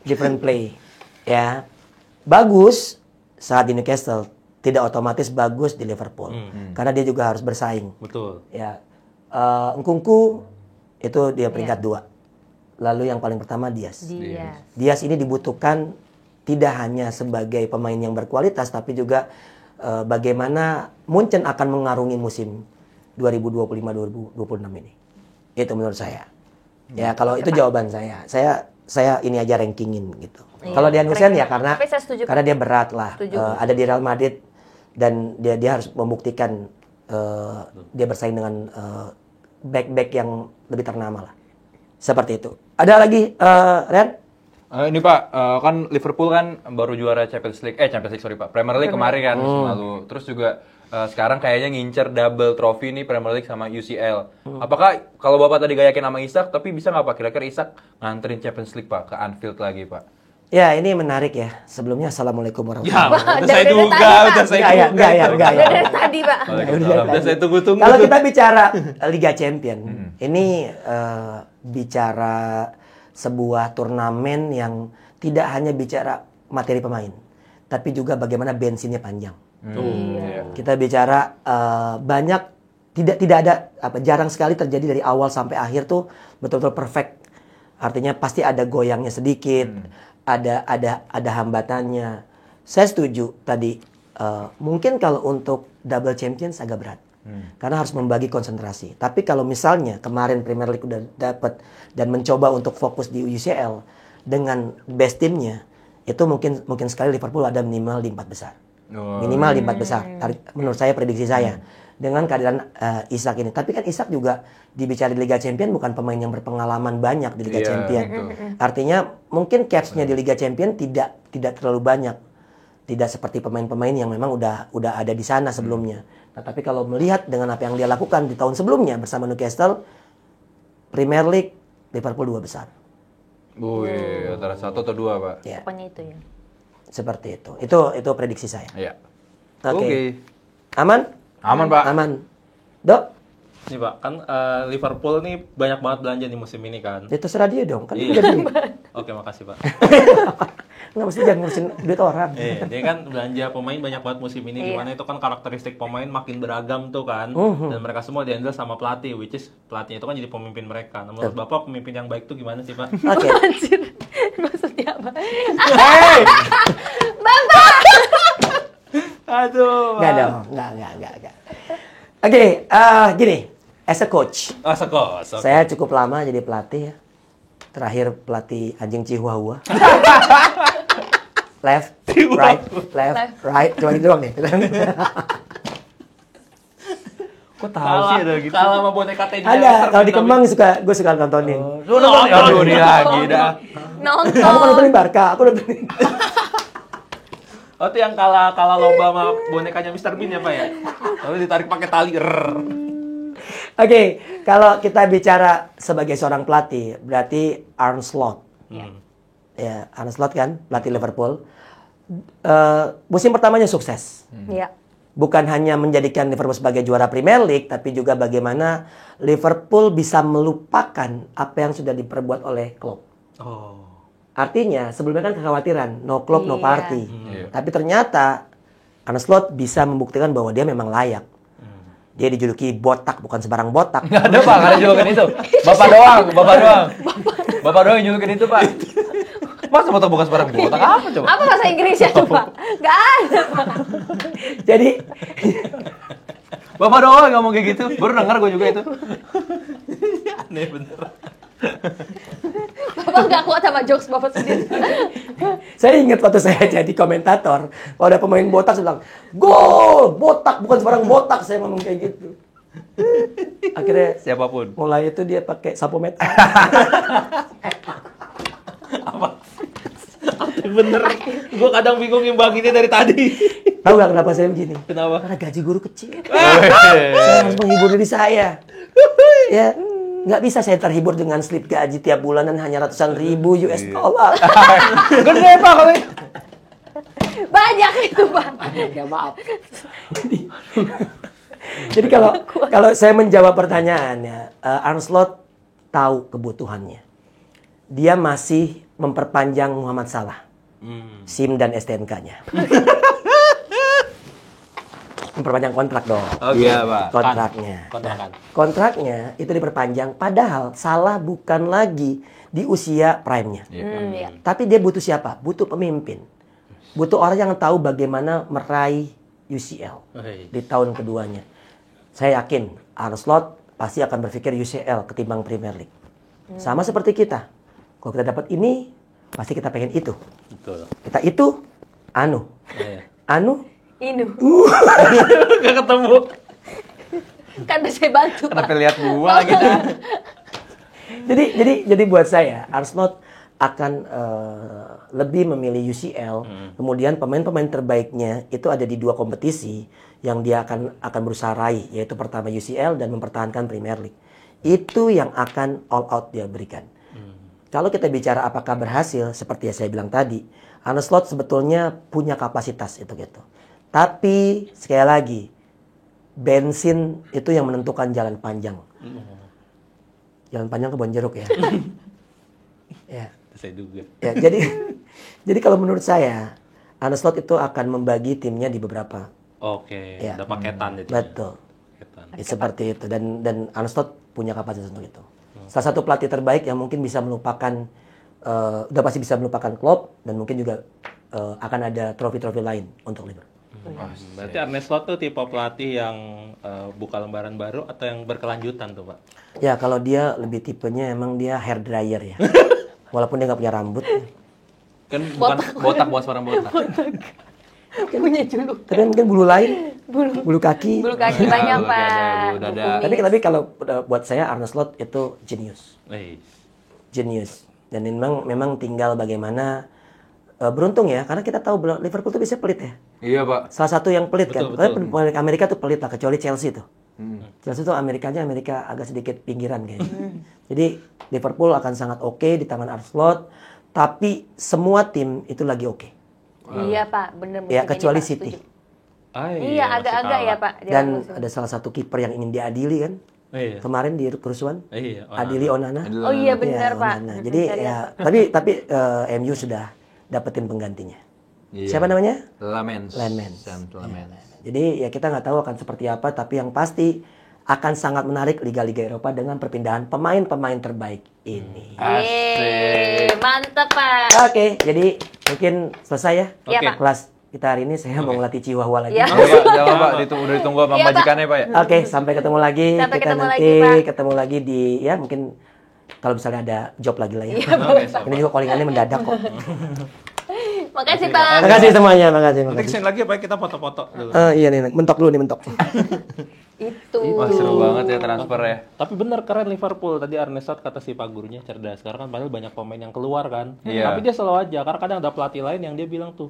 Different play. Ya. Bagus saat di Newcastle, tidak otomatis bagus di Liverpool. Karena dia juga harus bersaing. Betul. Ya. Nkunku itu dia peringkat 2. Lalu yang paling pertama Diaz. Dia. Diaz ini dibutuhkan tidak hanya sebagai pemain yang berkualitas tapi juga bagaimana Munchen akan mengarungi musim 2025-2026 ini. Itu menurut saya. Ya, kalau itu jawaban saya. Saya ini aja rankingin gitu. Iya. Kalau Dean Hussein ya Tapi saya setuju, karena dia berat lah. Setuju. Ada di Real Madrid dan dia harus membuktikan dia bersaing dengan back-back yang lebih ternama lah. Seperti itu. Ada lagi Ren? Ini Pak, kan Liverpool kan baru juara Champions League sorry Pak, Premier League kemarin kan musim lalu. Terus juga sekarang kayaknya ngincer double trophy nih Premier League sama UCL. Apakah kalau Bapak tadi gak yakin sama Isak, tapi bisa nggak Pak kira-kira Isak nganterin Champions League Pak ke Anfield lagi Pak? Ya, ini menarik ya. Sebelumnya Assalamualaikum warahmatullahi Ya, wabarakatuh. udah saya dari duga, tadi, udah Pak. saya Enggak ya, duga. enggak ya. Dari tadi, Pak. Waalaikumsalam. Udah saya tunggu-tunggu. Kalau kita bicara Liga Champion, ini bicara sebuah turnamen yang tidak hanya bicara materi pemain, tapi juga bagaimana bensinnya panjang. Iya. Kita bicara banyak tidak ada jarang sekali terjadi dari awal sampai akhir tuh betul-betul perfect Artinya pasti ada goyangnya sedikit, ada hambatannya. Saya setuju tadi. Mungkin kalau untuk double champions agak berat. Karena harus membagi konsentrasi. Tapi kalau misalnya kemarin Premier League udah dapat dan mencoba untuk fokus di UCL dengan best timnya, itu mungkin sekali Liverpool ada minimal di 4 besar. Minimal di 4 besar. Menurut saya, prediksi saya. Dengan kehadiran Isak ini. Tapi kan Isak juga dibicara di Liga Champions bukan pemain yang berpengalaman banyak di Liga Champions. Artinya mungkin caps-nya di Liga Champions tidak terlalu banyak. Tidak seperti pemain-pemain yang memang udah ada di sana sebelumnya. Nah, tapi kalau melihat dengan apa yang dia lakukan di tahun sebelumnya bersama Newcastle, Premier League, Liverpool 2 besar. Wih, antara 1 atau 2, Pak. Ya, Pokoknya itu ya. seperti itu. Itu prediksi saya. Iya. Oke. Aman? Aman, Pak. Aman. Dok, Nih Pak, kan Liverpool nih banyak banget belanja di musim ini kan. ya terserah dia dong. Kan Iya. udah beli. Oke, makasih Pak. Nggak mesti jangan ngurusin duit orang. Dia kan belanja pemain banyak banget musim ini, Iya. dimana itu kan karakteristik pemain makin beragam tuh kan. Dan mereka semua dihandle sama pelatih, which is pelatihnya itu kan jadi pemimpin mereka. Nah, menurut Bapak pemimpin yang baik tuh gimana sih Pak? Oke. Anjir. Maksudnya apa? Hey! Aduh. Nggak dong. Nggak. Oke, gini. As a coach, Sekos. saya cukup lama jadi pelatih ya. Terakhir pelatih anjing Chihuahua. Left, right. Cuma gitu doang nih. Kok tahu sih ada gitu? Kalah sama boneka Teddy. Ada, kalau di Kemang gue suka nontonin. Aduh, ini lagi dah. Kamu kan Nonton. nontonin Barca, aku nontonin. Oh, itu yang kalah lomba sama bonekanya Mr. Bean ya Pak ya? Lalu ditarik pakai tali. Oke, kalau kita bicara sebagai seorang pelatih, berarti Arne Slot. Ya, Arne Slot kan, pelatih Liverpool. Musim pertamanya sukses. Iya. Bukan hanya menjadikan Liverpool sebagai juara Premier League, tapi juga bagaimana Liverpool bisa melupakan apa yang sudah diperbuat oleh Klopp. Oh. Artinya, sebelumnya kan kekhawatiran, no Klopp, no Iya. party. Iya. Tapi ternyata Arne Slot bisa membuktikan bahwa dia memang layak. Dia dijuluki botak, bukan sebarang botak. Nggak ada, Pak. Nggak ada julukan itu. Bapak doang yang julukin itu, Pak. Masa botak bukan sebarang botak? Apa coba? Apa bahasa Inggrisnya tuh, Pak? Nggak ada, Pak. Jadi, Bapak doang ngomong kayak gitu. Baru denger gue juga itu. Aneh bener. Bapak nggak kuat sama jokes Bapak sendiri. saya ingat waktu saya jadi komentator, kalau ada pemain botak, saya bilang, gol, botak, bukan sebarang botak, saya ngomong kayak gitu. Akhirnya, Siapapun. mulai itu dia pakai sapu metal. Bener. Gue kadang bingung imbanginnya dari tadi. Tahu nggak kenapa saya begini? Kenapa? Karena gaji guru kecil. Saya harus menghibur diri saya. Ya, nggak bisa saya terhibur dengan slip gaji tiap bulanan hanya ratusan ribu US dollar. Gede, Pak, kalau itu. Banyak itu, Pak. Ya maaf. Jadi kalau saya menjawab pertanyaannya, Arne Slot tahu kebutuhannya. Dia masih memperpanjang Muhammad Salah, SIM dan STNK-nya. Memperpanjang kontrak dong. Oh iya, Pak. Kontraknya. Kontrakan. Kontraknya itu diperpanjang, padahal Salah bukan lagi di usia prime-nya. Iya. Tapi dia butuh siapa? Butuh pemimpin. Butuh orang yang tahu bagaimana meraih UCL di tahun keduanya. Saya yakin Arne Slot pasti akan berpikir UCL ketimbang Premier League. Sama seperti kita. Kalau kita dapat ini, pasti kita pengen itu. Betul. Kita itu, anu. Iya. Anu, Inu. Gak ketemu. Kan udah saya bantu, Pak. Kenapa lihat gua lagi dah? Jadi buat saya Arne Slot akan lebih memilih UCL. Kemudian pemain-pemain terbaiknya itu ada di 2 kompetisi yang dia akan berusaha raih, yaitu pertama UCL dan mempertahankan Premier League. Itu yang akan all out dia berikan. Kalau kita bicara apakah berhasil, seperti yang saya bilang tadi, Arne Slot sebetulnya punya kapasitas itu gitu. Tapi sekali lagi, bensin itu yang menentukan jalan panjang. Jalan panjang kebun jeruk ya. Ya. Saya duga. Ya, jadi kalau menurut saya, Arne Slot itu akan membagi timnya di beberapa. Oke, Ya. ada paketan itu. Betul. Paketan. Seperti itu dan Arne Slot punya kapasitas untuk itu. Salah satu pelatih terbaik yang mungkin bisa melupakan, udah pasti bisa melupakan Klopp, dan mungkin juga akan ada trofi-trofi lain untuk Liverpool. Berarti Arne Slot tuh tipe pelatih yang buka lembaran baru atau yang berkelanjutan tuh Pak? Ya kalau dia lebih tipenya emang dia hair dryer ya. Walaupun dia nggak punya rambut. Kan bukan botak, bos orang botak. Punya juluk. Tapi mungkin bulu lain, bulu kaki. Bulu kaki banyak, bulu Pak. dada, bulu dada. Kumis. Tapi kalau buat saya Arne Slot itu genius. Genius. Dan memang tinggal bagaimana beruntung ya, karena kita tahu Liverpool tuh bisa pelit ya. Iya, Pak. Salah satu yang pelit Betul, kan. betul. Pemain Amerika tuh pelit lah, kecuali Chelsea tuh. Chelsea tuh Amerika agak sedikit pinggiran kayaknya. Jadi Liverpool akan sangat oke di tangan Arne Slot, tapi semua tim itu lagi oke. Iya, Pak, bener. Ya musim ini, kecuali Pak, City. setuju. masih Iya, agak-agak kalah. ya, Pak. di Dan musim. ada salah satu kiper yang ingin diadili kan. Iya. Kemarin di kerusuhan. Iya. Adili Onana. Oh iya benar, Ya, Pak. Onana. Jadi ya tapi MU sudah dapetin penggantinya. Iya. Siapa namanya? Lamens. Lamens. Sam Lamens. Jadi ya kita nggak tahu akan seperti apa, tapi yang pasti akan sangat menarik liga-liga Eropa dengan perpindahan pemain-pemain terbaik ini. Yeay, mantap, Pak. Oke, jadi mungkin selesai ya. Iya, Oke. Pak. Kelas kita hari ini saya mau ngelatih Chihuahua lagi. Iya. Ya, Pak, jangan Pak, udah ditunggu sama Iya, Pak. majikannya, Pak ya. Oke, sampai ketemu lagi. Sampai Kita ketemu nanti lagi, Pak. ketemu lagi di ya mungkin kalau misalnya ada job lagi lah ya. Iya, boleh, Pak. Ini juga callingannya mendadak kok. Makasih, Pak. Makasih semuanya, makasih. Nanti kesini lagi apa kita foto-foto dulu. Iya nih, mentok dulu nih, mentok. Itu. Wah, seru banget ya transfer ya. Tapi bener keren Liverpool. Tadi Arne Slot kata si Pak Gurunya cerdas. Karena kan padahal banyak pemain yang keluar kan. Iya. Tapi dia selalu aja. Karena kadang ada pelatih lain yang dia bilang tuh,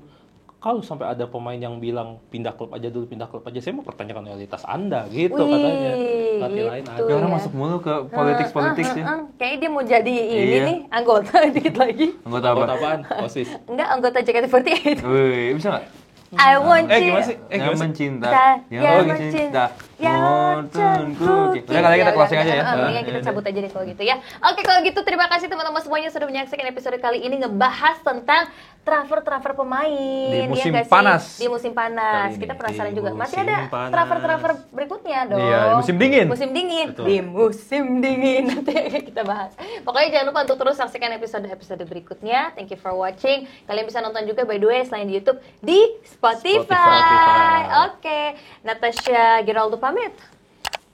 kalau sampai ada pemain yang bilang pindah klub aja dulu, pindah klub aja, saya mau pertanyakan loyalitas Anda gitu Wih, katanya. Pelatih lain gitu. ada. Tapi orang ya. masuk mulu ke politik ya. Kayaknya dia mau jadi ini Iya. nih, anggota dikit lagi. Anggota apa? Anggota apaan? OSIS. Enggak, anggota JKT48. Wih, bisa nggak? I want you. Gimana sih? Yang Gimana sih? mencinta, Yang mencinta, yang untukku. Udah kali kita closing aja ya. Mendingan kita cabut aja deh kalau gitu ya. Oke, kalau gitu terima kasih teman-teman semuanya sudah menyaksikan episode kali ini ngebahas tentang transfer pemain. Di musim nggak sih? panas. Di musim panas. Kali ini. Kita penasaran Di juga. Masih musim ada panas. transfer berikutnya dong. Iya, di musim dingin. Musim dingin. Betul. Di musim dingin nanti kita bahas. Pokoknya jangan lupa untuk terus saksikan episode-episode berikutnya. Thank you for watching. Kalian bisa nonton juga by the way selain di YouTube di Spotify. Oke, Natasha Giraldo pamit.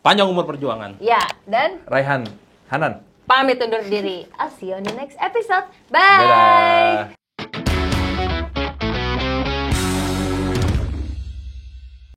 Panjang umur perjuangan. Ya, dan Raihan, Hanan. pamit undur diri. I'll see you on the next episode. Bye. Dadah.